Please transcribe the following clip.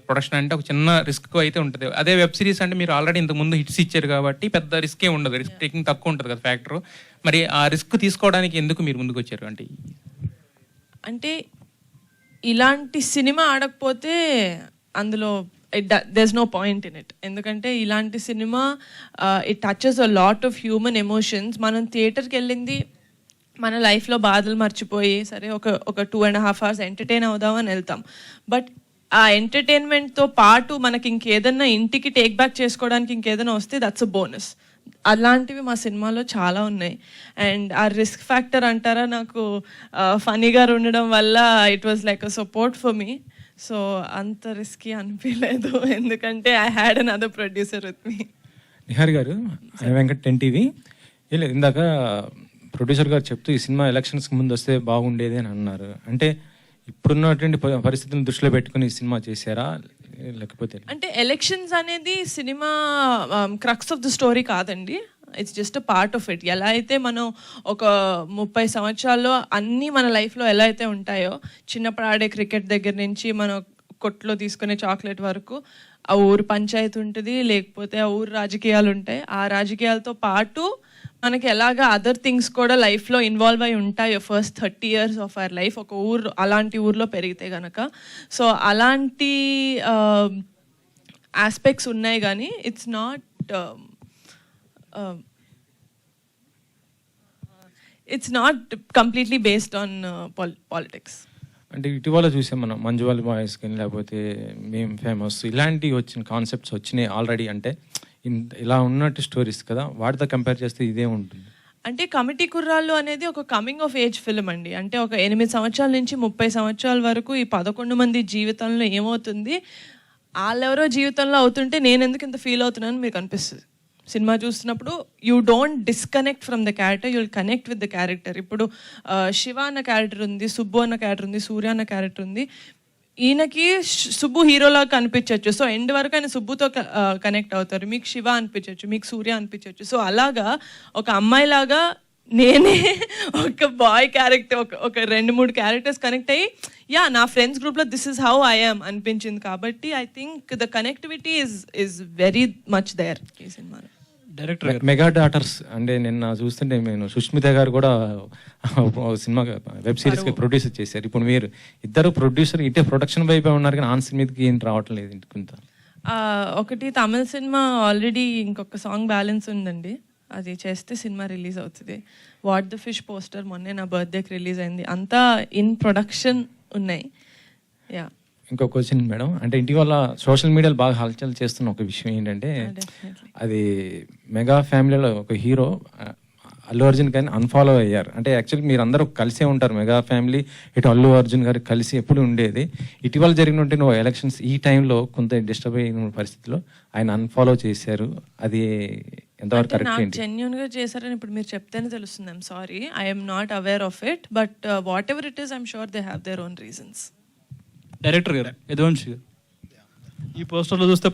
Production అంటే ఒక చిన్న రిస్క్ అయితే ఉంటుంది. అదే వెబ్ సిరీస్ అంటే మీరు ఆల్రెడీ ఇంతకు ముందు హిట్స్ ఇచ్చారు కాబట్టి పెద్ద రిస్కే ఉండదు, రిస్క్ టేకింగ్ తక్కువ ఉంటుంది కదా ఫ్యాక్టర్. మరి ఆ రిస్క్ తీసుకోవడానికి ఎందుకు మీరు ముందుకు వచ్చారు? అంటే ఇలాంటి సినిమా ఆడకపోతే అందులో there's no point in it. ఎందుకంటే ఇలాంటి cinema it touches a lot of human emotions. మనం థియేటర్కి వెళ్ళింది మన లైఫ్లో బాధలు మర్చిపోయి సరే ఒక 2.5 hours ఎంటర్టైన్ అవుదామని వెళ్తాం. బట్ ఆ ఎంటర్టైన్మెంట్తో పాటు మనకి ఇంకేదన్నా ఇంటికి టేక్ బ్యాక్ చేసుకోవడానికి ఇంకేదైనా వస్తే దట్స్ అ బోనస్. అలాంటివి మా సినిమాలో చాలా ఉన్నాయి. అండ్ ఆ రిస్క్ ఫ్యాక్టర్ అంటారా, నాకు ఫనీగా ఉండడం వల్ల it was like a support for me. So అంత రిస్కీ అనిపించలేదు, ఎందుకంటే I had another producer with me. Nihar garu, Venkat 10TV. ఇందాక ప్రొడ్యూసర్ గారు చెప్తూ ఈ సినిమా ఎలక్షన్స్కి ముందు వస్తే బాగుండేది అని అన్నారు. అంటే ఇప్పుడున్నటువంటి పరిస్థితులను దృష్టిలో పెట్టుకుని ఈ సినిమా చేశారా లేకపోతే? అంటే ఎలక్షన్స్ అనేది cinema crux of the story కాదండి, it's just a part of it. ఎలా అయితే మనం ఒక 30 సంవత్సరాల్లో అన్నీ మన లైఫ్లో ఎలా అయితే ఉంటాయో, చిన్నప్పుడు ఆడే క్రికెట్ దగ్గర నుంచి మనం కొట్లో తీసుకునే చాక్లెట్ వరకు ఆ ఊరు పంచాయతీ ఉంటుంది, లేకపోతే ఆ ఊరు రాజకీయాలు ఉంటాయి. ఆ రాజకీయాలతో పాటు మనకి ఎలాగా అదర్ థింగ్స్ కూడా లైఫ్లో ఇన్వాల్వ్ అయి ఉంటాయో first 30 years of our life ఒక ఊరు అలాంటి ఊర్లో పెరిగితే కనుక. సో అలాంటి ఆస్పెక్ట్స్ ఉన్నాయి, కానీ it's not completely based on politics. అంటే ఇటీవల చూసాం మనం మంజువాల్ బాయ్స్ కానీ లేకపోతే మేము ఫేమస్ ఇలాంటివి వచ్చిన కాన్సెప్ట్స్ వచ్చినాయి ఆల్రెడీ. అంటే ఇలా ఉన్నట్టు స్టోరీస్ కదా, వాటితో కంపేర్ చేస్తే ఇదే ఉంటుంది. అంటే కమిటీ కుర్రాళ్ళు అనేది ఒక కమింగ్ ఆఫ్ ఏజ్ ఫిల్మ్ అండి. అంటే ఒక 8 సంవత్సరాల నుంచి 30 సంవత్సరాల వరకు ఈ 11 మంది జీవితంలో ఏమవుతుంది, వాళ్ళెవరో జీవితంలో అవుతుంటే నేను ఎందుకు ఇంత ఫీల్ అవుతున్నాను మీకు అనిపిస్తుంది. సినిమా చూస్తున్నప్పుడు you don't disconnect from the character, you will connect with the character. ఇప్పుడు శివ అన్న క్యారెక్టర్ ఉంది, సుబ్బు అన్న క్యారెక్టర్ ఉంది, సూర్య అన్న క్యారెక్టర్ ఉంది. ఈయనకి సుబ్బు హీరోలా కనిపించవచ్చు, సో ఎండ్ వరకు ఆయన సుబ్బుతో కనెక్ట్ అవుతారు. మీకు శివ అనిపించవచ్చు, మీకు సూర్య అనిపించవచ్చు. సో అలాగా ఒక అమ్మాయిలాగా నేనే ఒక బాయ్ క్యారెక్టర్ ఒక 2-3 క్యారెక్టర్స్ కనెక్ట్ అయ్యి నా ఫ్రెండ్స్ గ్రూప్లో this is how I am అనిపించింది. కాబట్టి I think the connectivity is very much there ఈ సినిమాలో. డైరెక్టర్ మెగా డాటర్స్ అంటే నిన్న చూస్తుంటే నేను సుష్మిత గారు కూడా సినిమా వెబ్ సిరీస్కి ప్రొడ్యూసర్ చేశారు. ఇప్పుడు మీరు ఇద్దరు ప్రొడ్యూసర్ ఇటే ప్రొడక్షన్ వైపు ఉన్నారు, కానీ ఆన్ సినిమాకి ఏం రావటం లేదు ఇంత. ఒకటి తమిళ సినిమా ఆల్రెడీ ఇంకొక సాంగ్ బ్యాలెన్స్ ఉందండి, అది చేస్తే సినిమా రిలీజ్ అవుతుంది. వాట్ ద ఫిష్ పోస్టర్ మొన్నే నా బర్త్డేకి రిలీజ్ అయింది. అంతా ఇన్ ప్రొడక్షన్ ఉన్నాయి. యా, ఇంకో క్వశ్చన్ మేడం, అంటే ఇటీవల సోషల్ మీడియాలో బాగా హల్చల్ చేస్తున్న ఒక విషయం ఏంటంటే అది మెగా ఫ్యామిలీలో ఒక హీరో అల్లు అర్జున్ కానీ అన్ఫాలో అయ్యారు. అంటే యాక్చువల్లీ మీరు అందరూ కలిసే ఉంటారు, మెగా ఫ్యామిలీ ఇటు అల్లు అర్జున్ గారు కలిసి ఎప్పుడు ఉండేది. ఇటీవల జరిగినట్టు నువ్వు ఎలక్షన్స్ ఈ టైంలో కొంత డిస్టర్బ్ అయిన పరిస్థితిలో ఆయన అన్ఫాలో చేశారు. అది ఎంతవరకు కరెక్ట్ ఏంటి? జెన్యూన్ గా చేశారని ఇప్పుడు మీరు చెప్తేనే తెలుస్తుంది. I'm sorry, I'm not aware of it, but what ever it is I'm sure they have their own reasons. Director గారు యదువంశి గారు, ఈ పోస్టర్లో చూస్తే